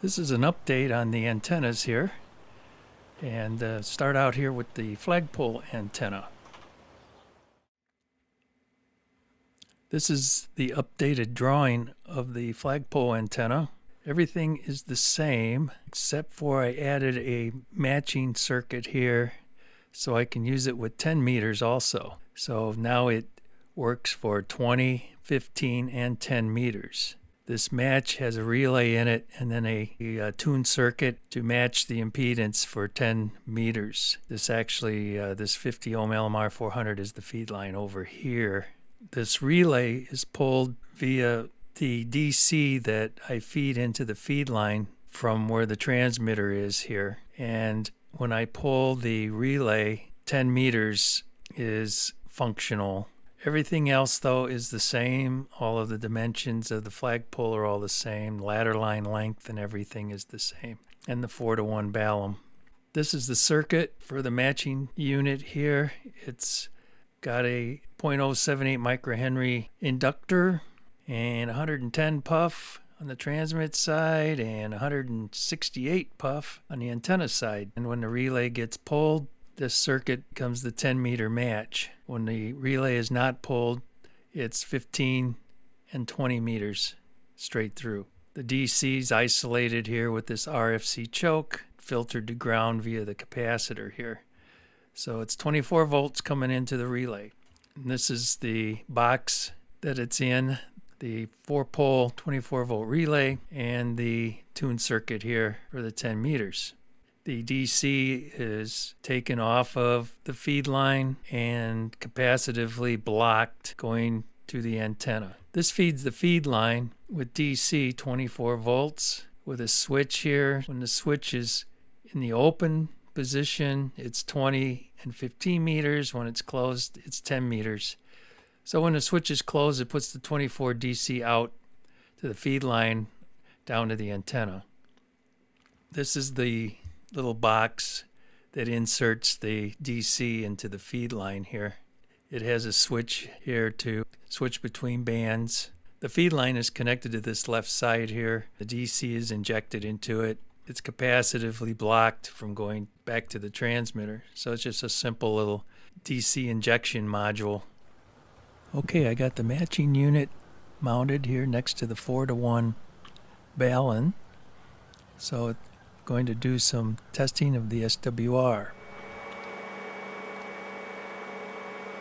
This is an update on the antennas here, and start out here with the flagpole antenna. This is the updated drawing of the flagpole antenna. Everything is the same except for I added a matching circuit here so I can use it with 10 meters also. So now it works for 20, 15, and 10 meters. This match has a relay in it and then a tune circuit to match the impedance for 10 meters. This 50 ohm LMR 400 is the feed line over here. This relay is pulled via the DC that I feed into the feed line from where the transmitter is here. And when I pull the relay, 10 meters is functional. Everything else, though, is the same. All of the dimensions of the flagpole are all the same. Ladder line length and everything is the same. And the 4-to-1 Balun. This is the circuit for the matching unit here. It's got a 0.078 microhenry inductor and 110 puff on the transmit side and 168 puff on the antenna side. And when the relay gets pulled, this circuit becomes the 10 meter match. When the relay is not pulled, it's 15 and 20 meters straight through. The DC is isolated here with this RFC choke, filtered to ground via the capacitor here. So it's 24 volts coming into the relay. And this is the box that it's in, the 4-pole 24 volt relay and the tune circuit here for the 10 meters. The DC is taken off of the feed line and capacitively blocked going to the antenna. This feeds the feed line with DC 24 volts with a switch here. When the switch is in the open position, it's 20 and 15 meters. When it's closed, it's 10 meters. So when the switch is closed, it puts the 24 DC out to the feed line down to the antenna. This is the little box that inserts the DC into the feed line here. It has a switch here to switch between bands. The feed line is connected to this left side here. The DC is injected into it. It's capacitively blocked from going back to the transmitter. So it's just a simple little DC injection module. Okay, I got the matching unit mounted here next to the 4-to-1 Balun. So it's going to do some testing of the SWR.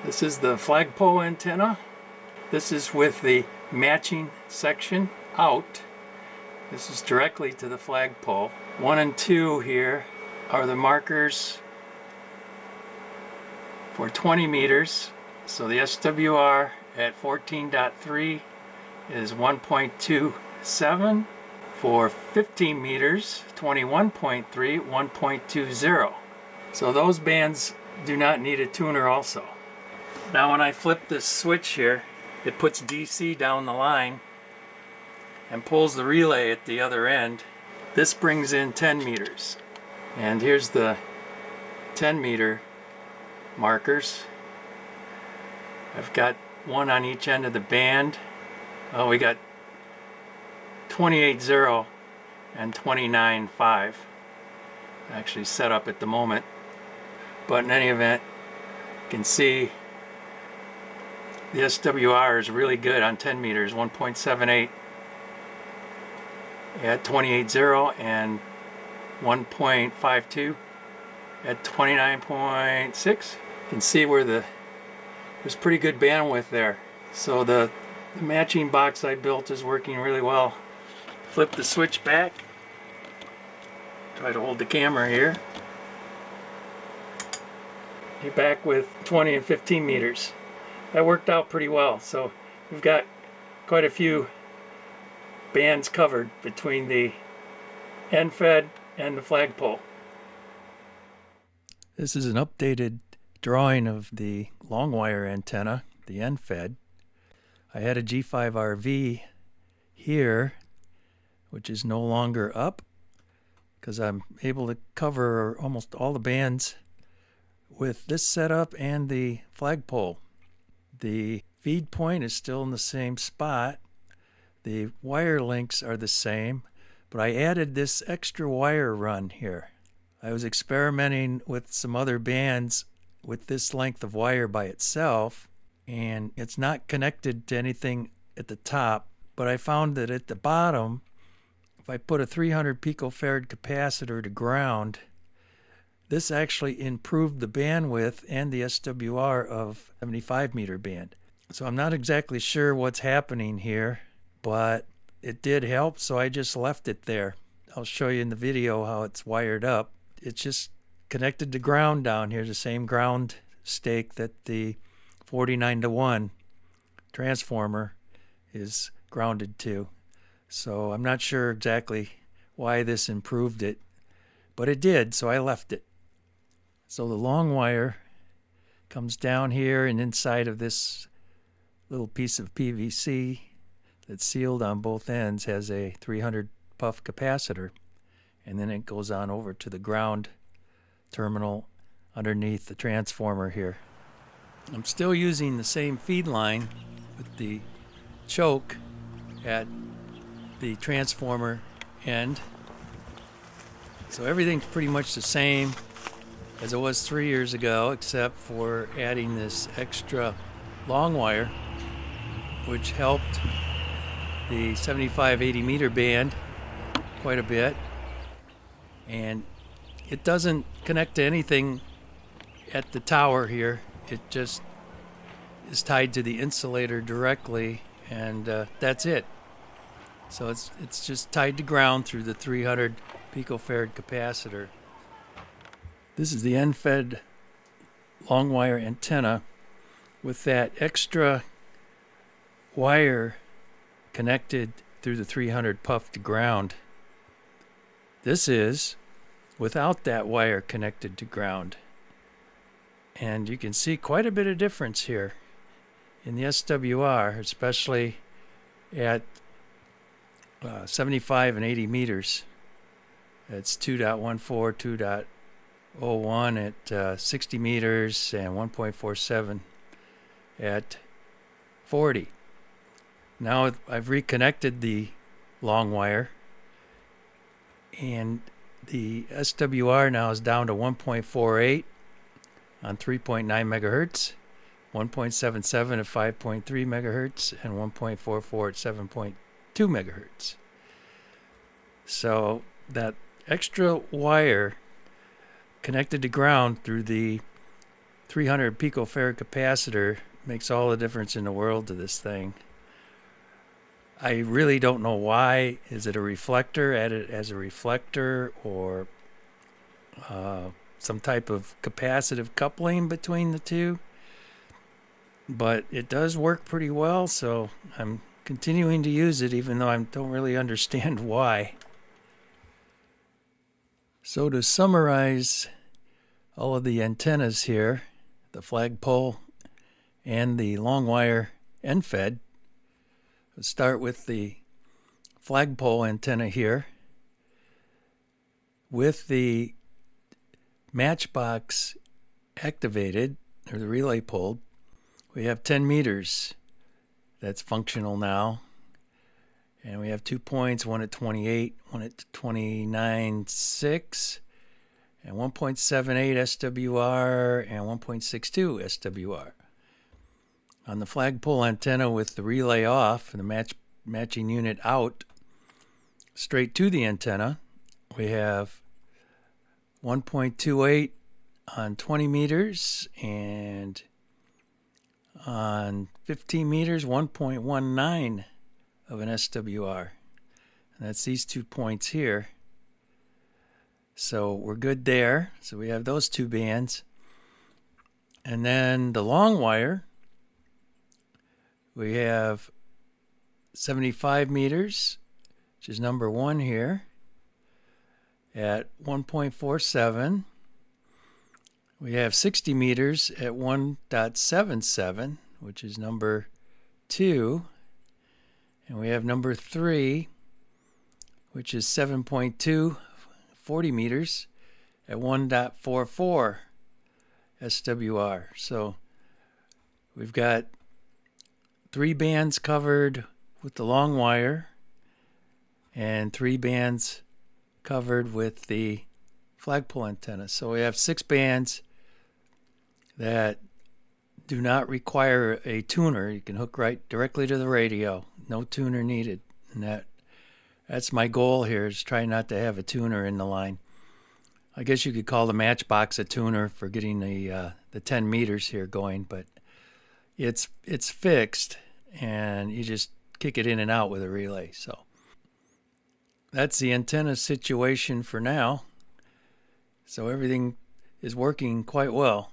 This is the flagpole antenna. This is with the matching section out. This is directly to the flagpole. 1 and 2 here are the markers for 20 meters. So the SWR at 14.3 is 1.27. For 15 meters, 21.3, 1.20. So those bands do not need a tuner also. Now when I flip this switch here, it puts DC down the line and pulls the relay at the other end. This brings in 10 meters. And here's the 10 meter markers. I've got one on each end of the band. Oh, we got 28.0 and 29.5 actually set up at the moment. But in any event, you can see the SWR is really good on 10 meters, 1.78 at 28.0 and 1.52 at 29.6. You can see where there's pretty good bandwidth there. So the matching box I built is working really well. Flip the switch back. Try to hold the camera here. You're back with 20 and 15 meters. That worked out pretty well. So we've got quite a few bands covered between the end fed and the flagpole. This is an updated drawing of the long wire antenna, the end fed. I had a G5RV here, which is no longer up because I'm able to cover almost all the bands with this setup and the flagpole. The feed point is still in the same spot. The wire links are the same, but I added this extra wire run here. I was experimenting with some other bands with this length of wire by itself, and it's not connected to anything at the top, but I found that at the bottom, if I put a 300 picofarad capacitor to ground, this actually improved the bandwidth and the SWR of 75 meter band. So I'm not exactly sure what's happening here, but it did help, so I just left it there. I'll show you in the video how it's wired up. It's just connected to ground down here, the same ground stake that the 49-to-1 transformer is grounded to. So I'm not sure exactly why this improved it, but it did, so I left it. So the long wire comes down here, and inside of this little piece of PVC that's sealed on both ends has a 300 puff capacitor, and then it goes on over to the ground terminal underneath the transformer here. I'm still using the same feed line with the choke at the transformer end. So everything's pretty much the same as it was 3 years ago, except for adding this extra long wire, which helped the 75-80 meter band quite a bit. And it doesn't connect to anything at the tower here. It just is tied to the insulator directly, and that's it. So it's just tied to ground through the 300 picofarad capacitor. This is the end-fed long wire antenna with that extra wire connected through the 300 puff to ground. This is without that wire connected to ground. And you can see quite a bit of difference here in the SWR, especially at 75 and 80 meters. It's 2.14, 2.01 at 60 meters, and 1.47 at 40. Now I've reconnected the long wire, and the SWR now is down to 1.48 on 3.9 megahertz, 1.77 at 5.3 megahertz, and 1.44 at 7.2 megahertz. So that extra wire connected to ground through the 300 picofarad capacitor makes all the difference in the world to this thing. I really don't know why. Is it a reflector? Add it as a reflector, or some type of capacitive coupling between the two? But it does work pretty well, so I'm continuing to use it, even though I don't really understand why. So to summarize all of the antennas here, the flagpole and the long wire end-fed, let's start with the flagpole antenna here. With the matchbox activated, or the relay pulled, we have 10 meters that's functional now. And we have 2 points, one at 28, one at 29.6, and 1.78 SWR and 1.62 SWR. On the flagpole antenna with the relay off and the matching unit out straight to the antenna, we have 1.28 on 20 meters, and on 15 meters 1.19 of an SWR. And that's these 2 points here. So we're good there. So we have those two bands. And then the long wire, we have 75 meters, which is number 1 here, at 1.47. We have 60 meters at 1.77, which is number 2. And we have number 3, which is 7.2, 40 meters at 1.44 SWR. So we've got 3 bands covered with the long wire, and 3 bands covered with the flagpole antenna. So we have 6 bands that do not require a tuner. You can hook right directly to the radio. No tuner needed. And that's my goal here, is try not to have a tuner in the line. I guess you could call the Matchbox a tuner for getting the 10 meters here going, but it's fixed, and you just kick it in and out with a relay. So that's the antenna situation for now. So everything is working quite well.